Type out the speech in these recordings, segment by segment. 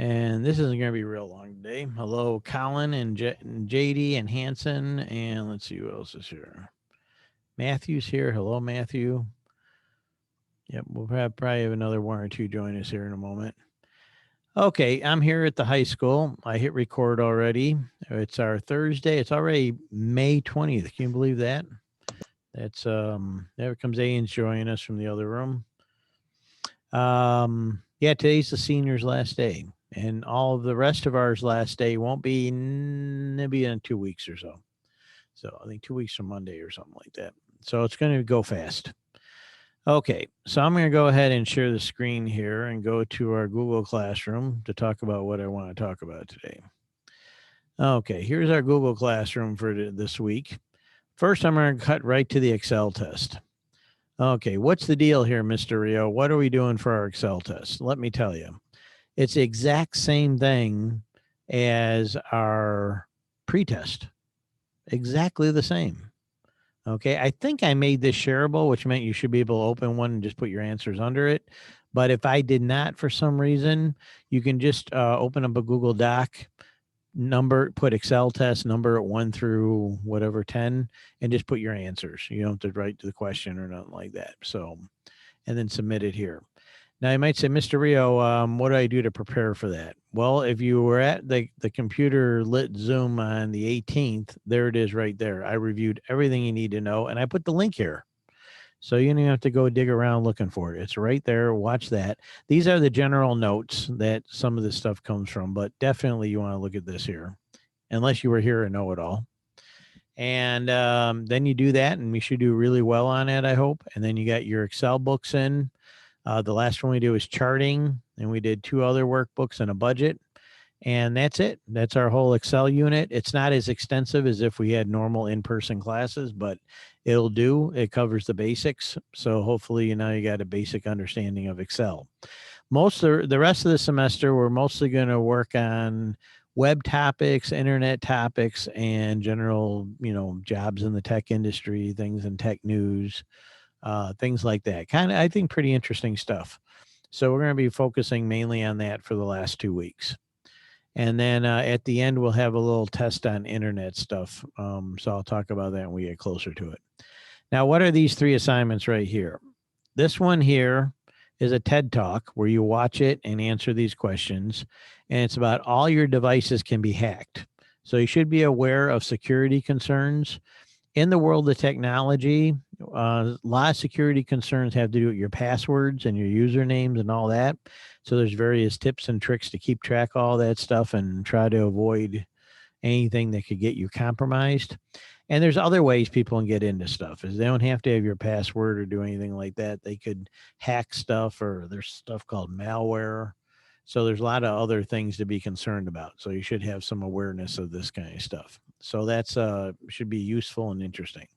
And this isn't going to be real long today. Hello, Colin and JD and Hanson. And let's see who else is here. Matthew's here. Hello, Matthew. Yep, we'll probably have another one or two join us here in a moment. Okay, I'm here at the high school. I hit record already. It's our Thursday. It's already May 20th. Can you believe that? That's there comes Ian's joining us from the other room. Yeah, today's the seniors' last day, and all of the rest of ours last day won't be maybe in 2 weeks or so. So I think 2 weeks from Monday or something like that. So it's going to go fast. Okay, so I'm going to go ahead and share the screen here and go to our Google Classroom to talk about what I want to talk about today. Okay, here's our Google Classroom for this week. First, I'm going to cut right to the Excel test. Okay, what's the deal here, Mr. Rio? What are we doing for our Excel test? Let me tell you. It's the exact same thing as our pretest. Exactly the same. Okay, I think I made this shareable, which meant you should be able to open one and just put your answers under it. But if I did not for some reason, you can just open up a Google Doc, put Excel test number at 1 through whatever 10, and just put your answers. You don't have to write to the question or nothing like that. So, and then submit it here. Now you might say, Mr. Rio, what do I do to prepare for that? Well, if you were at the computer lit Zoom on the 18th, there it is right there. I reviewed everything you need to know, and I put the link here. So you don't even have to go dig around looking for it. It's right there. Watch that. These are the general notes that some of this stuff comes from, but definitely you want to look at this here, unless you were here and know it all. And then you do that, and we should do really well on it, I hope. And then you got your Excel books in. The last one we did was charting, and we did 2 other workbooks and a budget. And that's it. That's our whole Excel unit. It's not as extensive as if we had normal in-person classes, but it'll do. It covers the basics. So hopefully, you got a basic understanding of Excel. The rest of the semester, we're mostly going to work on web topics, internet topics, and general, jobs in the tech industry, things in tech news, things like that. Kind of, I think, pretty interesting stuff. So we're going to be focusing mainly on that for the last 2 weeks. And then at the end, we'll have a little test on internet stuff. So I'll talk about that when we get closer to it. Now, what are these 3 assignments right here? This one here is a TED Talk where you watch it and answer these questions. And it's about all your devices can be hacked. So you should be aware of security concerns. In the world of technology, a lot of security concerns have to do with your passwords and your usernames and all that. So there's various tips and tricks to keep track of all that stuff and try to avoid anything that could get you compromised. And there's other ways people can get into stuff is they don't have to have your password or do anything like that. They could hack stuff, or there's stuff called malware. So there's a lot of other things to be concerned about. So you should have some awareness of this kind of stuff. So that's should be useful and interesting.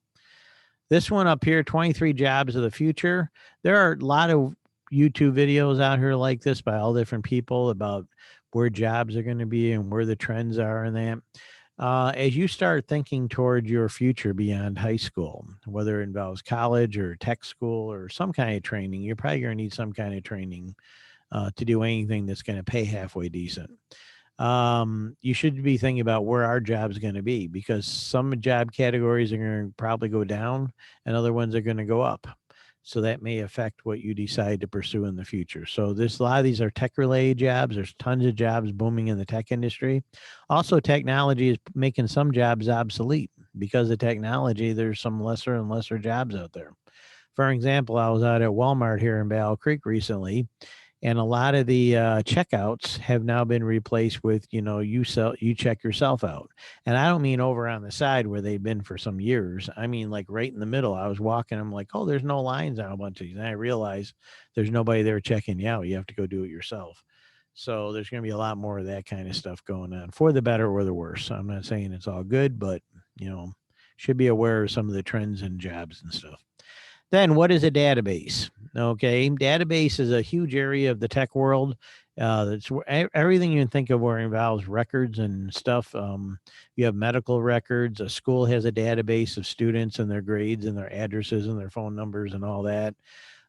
This one up here, 23 jobs of the future. There are a lot of YouTube videos out here like this by all different people about where jobs are going to be and where the trends are and that. As you start thinking toward your future beyond high school, whether it involves college or tech school or some kind of training, you're probably going to need some kind of training to do anything that's going to pay halfway decent. You should be thinking about where our job's going to be, because some job categories are going to probably go down and other ones are going to go up. So that may affect what you decide to pursue in the future. So a lot of these are tech related jobs. There's tons of jobs booming in the tech industry. Also, technology is making some jobs obsolete. Because of technology, there's some lesser and lesser jobs out there. For example, I was out at Walmart here in Battle Creek recently, and a lot of the checkouts have now been replaced with, you check yourself out. And I don't mean over on the side where they've been for some years. I mean, like right in the middle. I was walking, I'm like, oh, there's no lines on a bunch of these. And I realized there's nobody there checking you out. You have to go do it yourself. So there's going to be a lot more of that kind of stuff going on, for the better or the worse. I'm not saying it's all good, but, should be aware of some of the trends and jobs and stuff. Then what is a database? Okay, database is a huge area of the tech world. That's everything you can think of where it involves records and stuff. You have medical records. A school has a database of students and their grades and their addresses and their phone numbers and all that.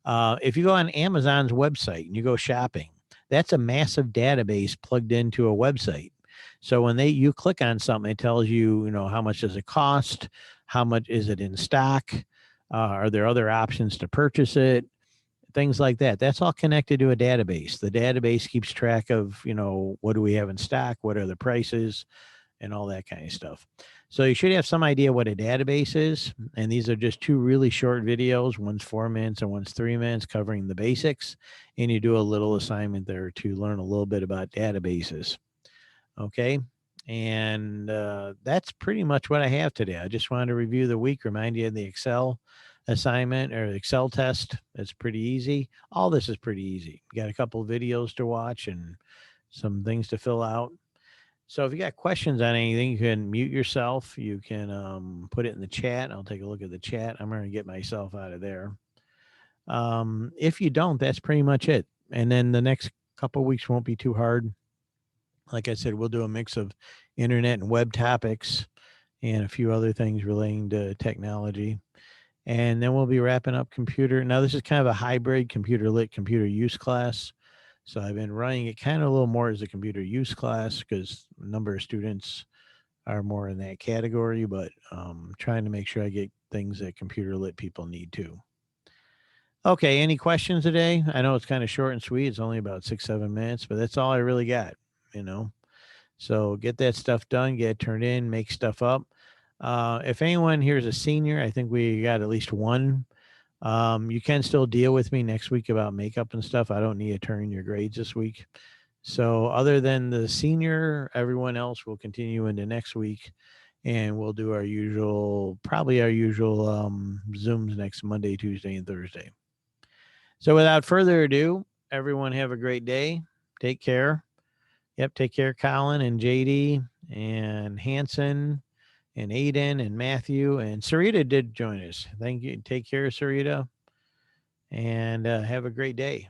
If you go on Amazon's website and you go shopping, That's a massive database plugged into a website. So when you click on something, it tells you, how much does it cost? How much is it in stock? Are there other options to purchase it? Things like that. That's all connected to a database. The database keeps track of, what do we have in stock? What are the prices? And all that kind of stuff. So you should have some idea what a database is. And these are just two really short videos. One's 4 minutes and one's 3 minutes covering the basics. And you do a little assignment there to learn a little bit about databases. Okay. And that's pretty much what I have today. I just wanted to review the week, remind you of the Excel assignment or Excel test. It's pretty easy. All this is pretty easy. You got a couple of videos to watch and some things to fill out. So if you got questions on anything, you can mute yourself. You can put it in the chat. I'll take a look at the chat. I'm going to get myself out of there. If you don't, that's pretty much it. And then the next couple of weeks won't be too hard. Like I said, we'll do a mix of internet and web topics and a few other things relating to technology. And then we'll be wrapping up computer. Now, this is kind of a hybrid computer lit computer use class. So I've been running it kind of a little more as a computer use class because a number of students are more in that category, but trying to make sure I get things that computer lit people need too. Okay, any questions today? I know it's kind of short and sweet. It's only about 6-7 minutes, but that's all I really got, So get that stuff done, get it turned in, make stuff up. If anyone here is a senior, I think we got at least one. You can still deal with me next week about makeup and stuff. I don't need to turn in your grades this week. So other than the senior, everyone else will continue into next week, and we'll do probably our usual Zooms next Monday, Tuesday, and Thursday. So without further ado, everyone have a great day. Take care. Yep, take care, Colin and JD and Hanson and Aiden and Matthew, and Sarita did join us. Thank you. Take care, Sarita, and have a great day.